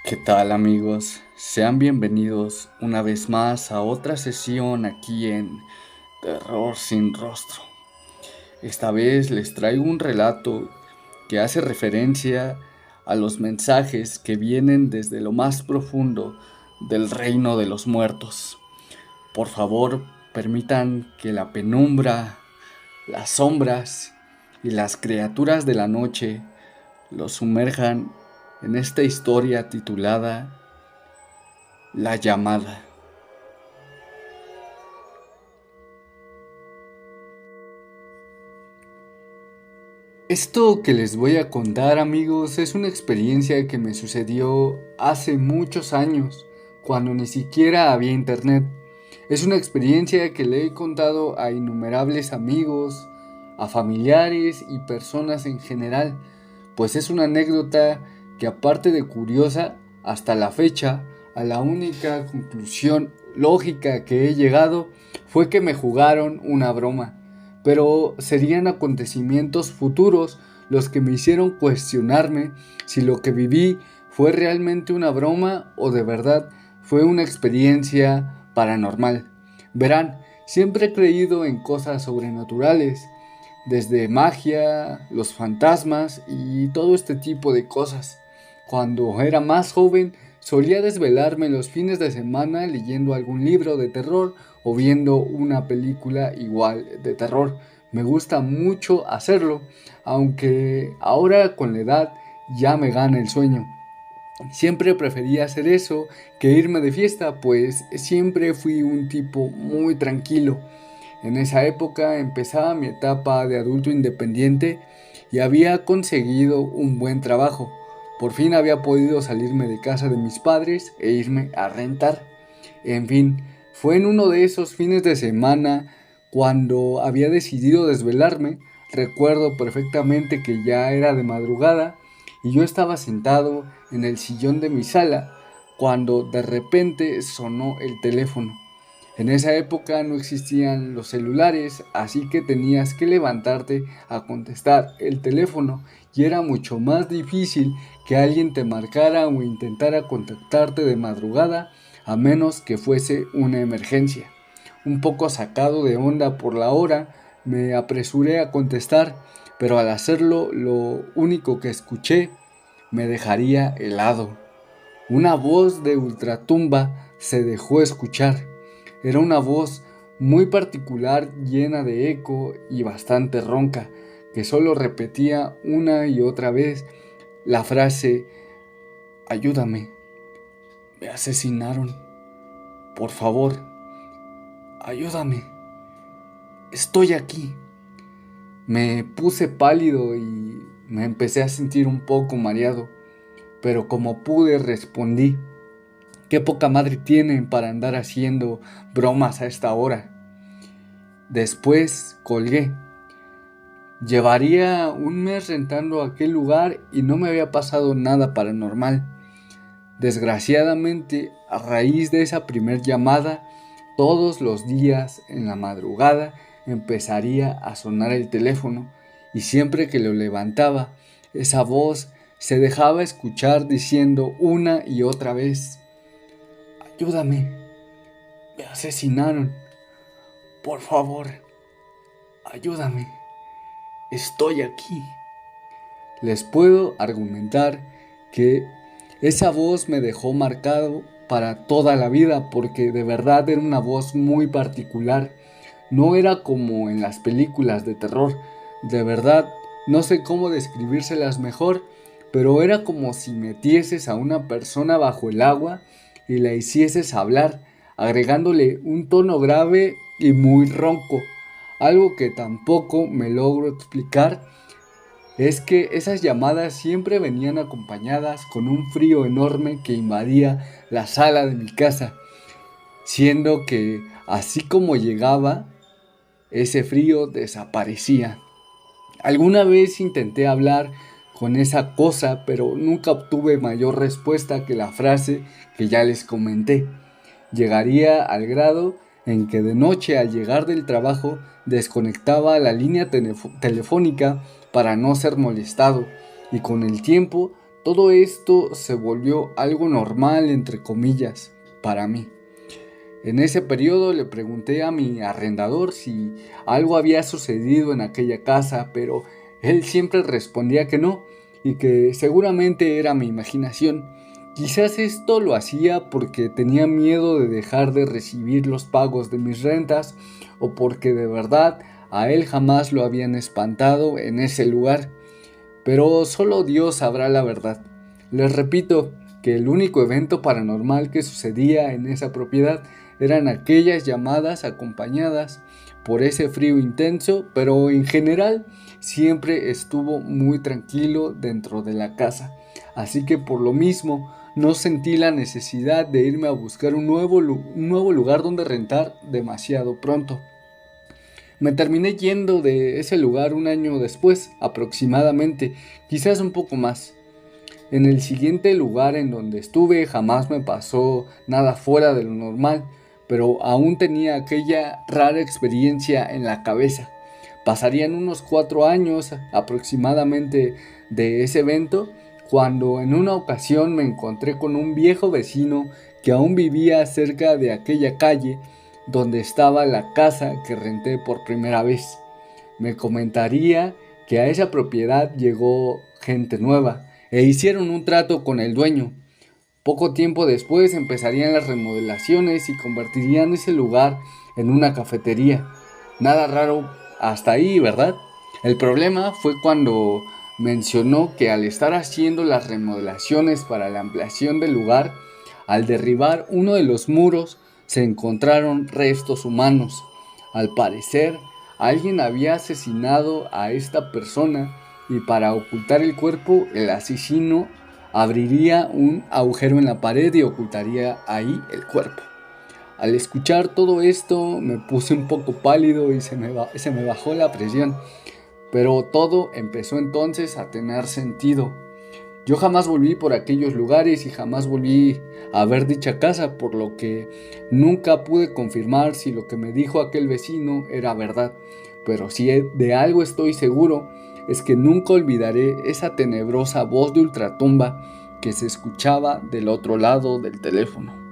¿Qué tal amigos? Sean bienvenidos una vez más a otra sesión aquí en Terror sin Rostro. Esta vez les traigo un relato que hace referencia a los mensajes que vienen desde lo más profundo del reino de los muertos. Por favor, permitan que la penumbra, las sombras y las criaturas de la noche los sumerjan en esta historia titulada La llamada. Esto que les voy a contar, amigos, es una experiencia que me sucedió hace muchos años, cuando ni siquiera había internet. Es una experiencia que le he contado a innumerables amigos, a familiares y personas en general, pues es una anécdota que, aparte de curiosa, hasta la fecha, a la única conclusión lógica que he llegado fue que me jugaron una broma. Pero serían acontecimientos futuros los que me hicieron cuestionarme si lo que viví fue realmente una broma o de verdad fue una experiencia paranormal. Verán, siempre he creído en cosas sobrenaturales, desde magia, los fantasmas y todo este tipo de cosas. Cuando era más joven, solía desvelarme los fines de semana leyendo algún libro de terror o viendo una película igual de terror. Me gusta mucho hacerlo, aunque ahora con la edad ya me gana el sueño. Siempre prefería hacer eso que irme de fiesta, pues siempre fui un tipo muy tranquilo. En esa época empezaba mi etapa de adulto independiente y había conseguido un buen trabajo. Por fin había podido salirme de casa de mis padres e irme a rentar. En fin, fue en uno de esos fines de semana cuando había decidido desvelarme. Recuerdo perfectamente que ya era de madrugada y yo estaba sentado en el sillón de mi sala cuando de repente sonó el teléfono. En esa época no existían los celulares, así que tenías que levantarte a contestar el teléfono y era mucho más difícil que alguien te marcara o intentara contactarte de madrugada, a menos que fuese una emergencia. Un poco sacado de onda por la hora, me apresuré a contestar, pero al hacerlo lo único que escuché me dejaría helado. Una voz de ultratumba se dejó escuchar. Era una voz muy particular, llena de eco y bastante ronca, que solo repetía una y otra vez la frase: ayúdame, me asesinaron, por favor, ayúdame, estoy aquí. Me puse pálido y me empecé a sentir un poco mareado, pero como pude respondí: qué poca madre tienen para andar haciendo bromas a esta hora. Después colgué. Llevaría un mes rentando aquel lugar y no me había pasado nada paranormal. Desgraciadamente, a raíz de esa primer llamada, todos los días en la madrugada empezaría a sonar el teléfono y siempre que lo levantaba, esa voz se dejaba escuchar diciendo una y otra vez: ayúdame, me asesinaron, por favor, ayúdame, estoy aquí. Les puedo argumentar que esa voz me dejó marcado para toda la vida, porque de verdad era una voz muy particular. No era como en las películas de terror. De verdad, no sé cómo describírselas mejor, pero era como si metieses a una persona bajo el agua y la hicieses hablar, agregándole un tono grave y muy ronco. Algo que tampoco me logro explicar es que esas llamadas siempre venían acompañadas con un frío enorme que invadía la sala de mi casa, siendo que así como llegaba, ese frío desaparecía. Alguna vez intenté hablar con esa cosa, pero nunca obtuve mayor respuesta que la frase que ya les comenté. Llegaría al grado en que de noche, al llegar del trabajo, desconectaba la línea telefónica para no ser molestado, y con el tiempo todo esto se volvió algo normal, entre comillas, para mí. En ese periodo le pregunté a mi arrendador si algo había sucedido en aquella casa, pero él siempre respondía que no y que seguramente era mi imaginación. Quizás esto lo hacía porque tenía miedo de dejar de recibir los pagos de mis rentas o porque de verdad a él jamás lo habían espantado en ese lugar. Pero solo Dios sabrá la verdad. Les repito que el único evento paranormal que sucedía en esa propiedad eran aquellas llamadas acompañadas por ese frío intenso, pero en general siempre estuvo muy tranquilo dentro de la casa. Así que por lo mismo no sentí la necesidad de irme a buscar un nuevo lugar donde rentar demasiado pronto. Me terminé yendo de ese lugar un año después, aproximadamente, quizás un poco más. En el siguiente lugar en donde estuve jamás me pasó nada fuera de lo normal, pero aún tenía aquella rara experiencia en la cabeza. Pasarían unos 4 años aproximadamente de ese evento, cuando en una ocasión me encontré con un viejo vecino que aún vivía cerca de aquella calle donde estaba la casa que renté por primera vez. Me comentaría que a esa propiedad llegó gente nueva e hicieron un trato con el dueño. Poco tiempo después empezarían las remodelaciones y convertirían ese lugar en una cafetería. Nada raro hasta ahí, ¿verdad? El problema fue cuando mencionó que al estar haciendo las remodelaciones para la ampliación del lugar, al derribar uno de los muros, se encontraron restos humanos. Al parecer, alguien había asesinado a esta persona y para ocultar el cuerpo, el asesino abriría un agujero en la pared y ocultaría ahí el cuerpo. Al escuchar todo esto me puse un poco pálido y se me bajó la presión, pero todo empezó entonces a tener sentido. Yo jamás volví por aquellos lugares y jamás volví a ver dicha casa, por lo que nunca pude confirmar si lo que me dijo aquel vecino era verdad. Pero si de algo estoy seguro, es que nunca olvidaré esa tenebrosa voz de ultratumba que se escuchaba del otro lado del teléfono.